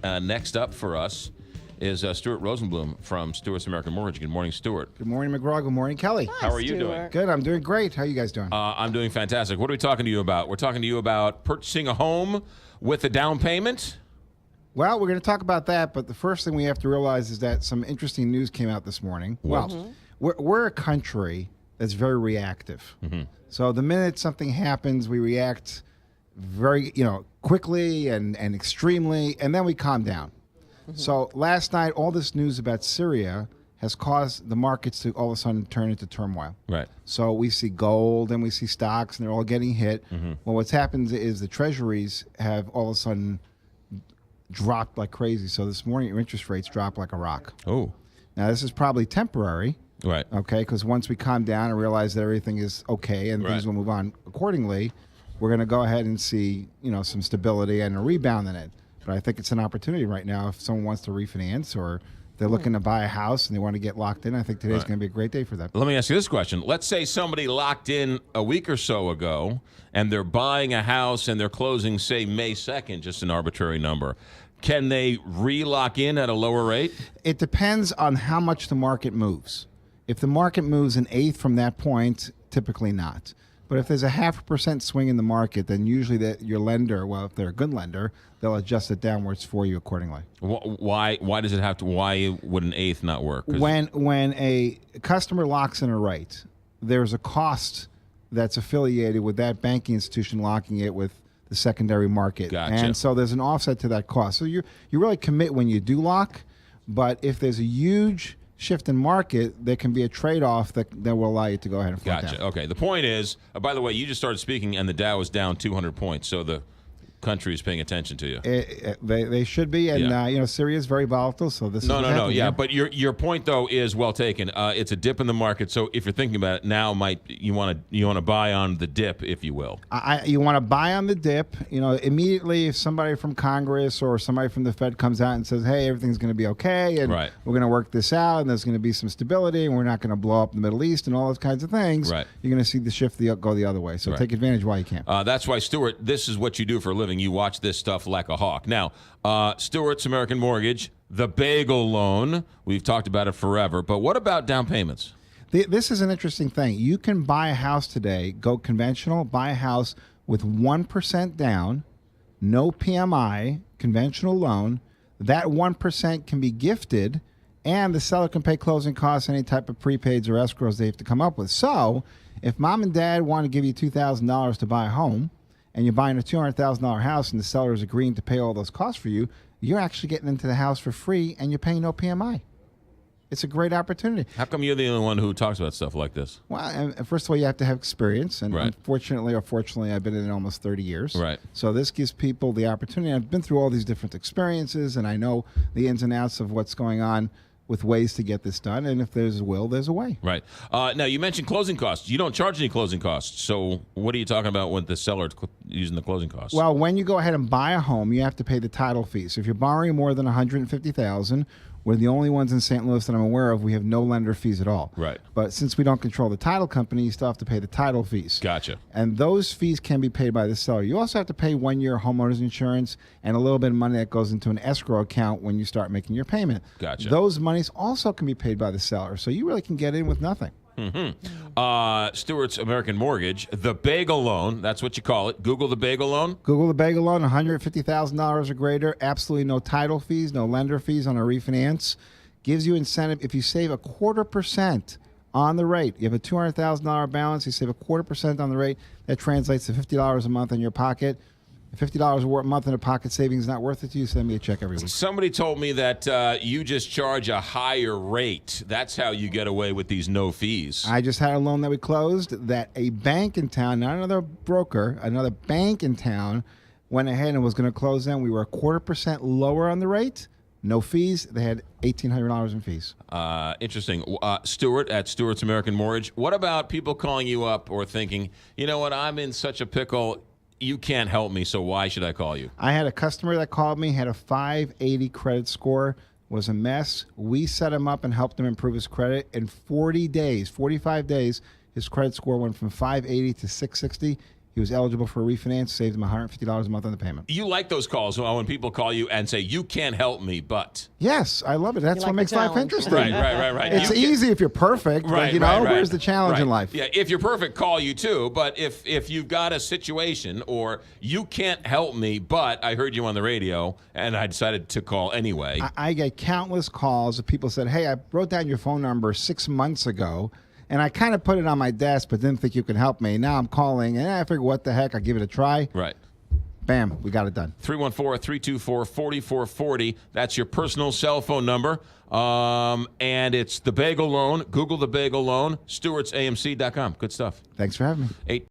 Next up for us is Stuart Rosenblum from Stuart's American Mortgage. Good morning, Stuart. Good morning, McGraw. Good morning, Kelly. Hi, How are you Stuart. doing? Good. I'm doing great. How are you guys doing? I'm doing fantastic. What are we talking to you about? We're talking to you about purchasing a home with a down payment. Well, we're going to talk about that, but the first thing we have to realize is that some interesting news came out this morning. Well, we're a country that's very reactive. So the minute something happens, we react very, quickly and extremely, and then we calm down. So last night, all this news about Syria has caused the markets to all of a sudden turn into turmoil. Right. So we see gold and we see stocks, and they're all getting hit. Well, what's happened is the treasuries have all of a sudden dropped like crazy. So this morning, your interest rates dropped like a rock. Oh. Now, this is probably temporary. Right. Okay, because once we calm down and realize that everything is okay and things will move on accordingly, we're going to go ahead and see, some stability and a rebound in it. But I think it's an opportunity right now if someone wants to refinance or they're looking to buy a house and they want to get locked in. I think today's going to be a great day for them. Let me ask you this question. Let's say somebody locked in a week or so ago and they're buying a house and they're closing, say, May 2nd, just an arbitrary number. Can they re-lock in at a lower rate? It depends on how much the market moves. If the market moves an eighth from that point, typically not. But if there's a 0.5% swing in the market, then usually your lender, well, if they're a good lender, they'll adjust it downwards for you accordingly. Why does it have to? Why would an eighth not work? When a customer locks in a rate, there's a cost that's affiliated with that banking institution locking it with the secondary market. Gotcha. And so there's an offset to that cost. So you really commit when you do lock, but if there's a huge shift in market, there can be a trade-off that will allow you to go ahead and float Gotcha. down. Okay. The point is, by the way, you just started speaking, and the Dow is down 200 points, so the country is paying attention to you. They should be, and Syria is very volatile, so this is what's happening here. But your point though is well taken. It's a dip in the market, so if you're thinking about it now, you want to buy on the dip, if you will. You want to buy on the dip. Immediately if somebody from Congress or somebody from the Fed comes out and says, "Hey, everything's going to be okay, and we're going to work this out, and there's going to be some stability, and we're not going to blow up the Middle East and all those kinds of things," you're going to see the shift go the other way. So take advantage while you can. That's why, Stuart, this is what you do for a living. You watch this stuff like a hawk. Now, Stuart's American Mortgage, the bagel loan, we've talked about it forever, but what about down payments? This is an interesting thing. You can buy a house today, go conventional, buy a house with 1% down, no PMI, conventional loan. That 1% can be gifted, and the seller can pay closing costs, any type of prepaids or escrows they have to come up with. So if mom and dad want to give you $2,000 to buy a home, and you're buying a $200,000 house and the seller is agreeing to pay all those costs for you, you're actually getting into the house for free and you're paying no PMI. It's a great opportunity. How come you're the only one who talks about stuff like this? Well, and first of all, you have to have experience. And unfortunately or fortunately, I've been in it almost 30 years. Right. So this gives people the opportunity. I've been through all these different experiences, and I know the ins and outs of what's going on with ways to get this done, and if there's a will, there's a way. Right. Now, you mentioned closing costs. You don't charge any closing costs, so what are you talking about with the seller using the closing costs? Well, when you go ahead and buy a home, you have to pay the title fee. So if you're borrowing more than $150,000, we're the only ones in St. Louis that I'm aware of. We have no lender fees at all. Right. But since we don't control the title company, you still have to pay the title fees. Gotcha. And those fees can be paid by the seller. You also have to pay 1-year homeowner's insurance and a little bit of money that goes into an escrow account when you start making your payment. Gotcha. Those monies also can be paid by the seller. So you really can get in with nothing. Stuart's American Mortgage, the bagel loan, that's what you call it. Google the bagel loan. Google the bagel loan, $150,000 or greater, absolutely no title fees, no lender fees on a refinance. Gives you incentive if you save 1/4% on the rate. You have a $200,000 balance, you save 1/4% on the rate. That translates to $50 a month in your pocket. $50 a month in a pocket savings is not worth it to you. Send me a check every week. Somebody told me that you just charge a higher rate. That's how you get away with these no fees. I just had a loan that we closed that a bank in town, not another broker, another bank in town went ahead and was going to close them. We were 1/4% lower on the rate. No fees. They had $1,800 in fees. Interesting. Stuart at Stuart's American Mortgage. What about people calling you up or thinking, you know what, I'm in such a pickle, you can't help me, so why should I call you? I had a customer that called me, had a 580 credit score, was a mess. We set him up and helped him improve his credit. In 45 days, his credit score went from 580 to 660. He He was eligible for a refinance, saved him $150 a month on the payment. You like those calls when people call you and say, you can't help me, but. Yes, I love it. That's what makes life interesting. Right. It's easy if you're perfect, but where's the challenge in life? Yeah, if you're perfect, call you too. But if you've got a situation or you can't help me, but I heard you on the radio and I decided to call anyway. I get countless calls of people said, hey, I wrote down your phone number 6 months ago, and I kind of put it on my desk, but didn't think you could help me. Now I'm calling, and I figure, what the heck? I'll give it a try. Right. Bam, we got it done. 314-324-4440. That's your personal cell phone number. And it's the Bagel Loan. Google the Bagel Loan. Stewart'sAMC.com. Good stuff. Thanks for having me.